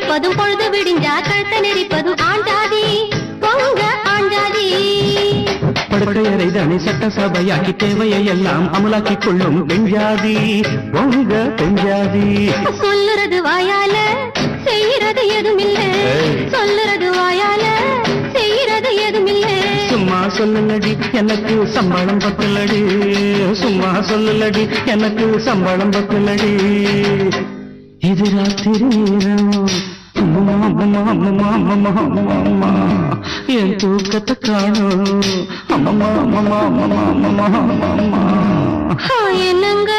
குளிப்பதும் பொழுது விடிஞ்சா கழுத்த நெரிப்பதும் ஆண்டாதி பொங்க ஆண்டாதி படுக்கையறை தானே சட்டசபையாக்கி தேவையை எல்லாம் அமலாக்கிக் கொள்ளும் பெஞ்சாதி பொங்க பெஞ்சாதி சொல்லுறது வாயால செய்யறது எதுமில்ல சொல்லுறது வாயால செய்யறது எதுமில்ல சும்மா சொல்லுலடி எனக்கு சம்பளம் பத்தலடி சும்மா சொல்லுலடி எனக்கு சம்பளம் பத்தலடி இது ராத்திரி நேரம் என் தூக்கத்தை காணும் என்னங்க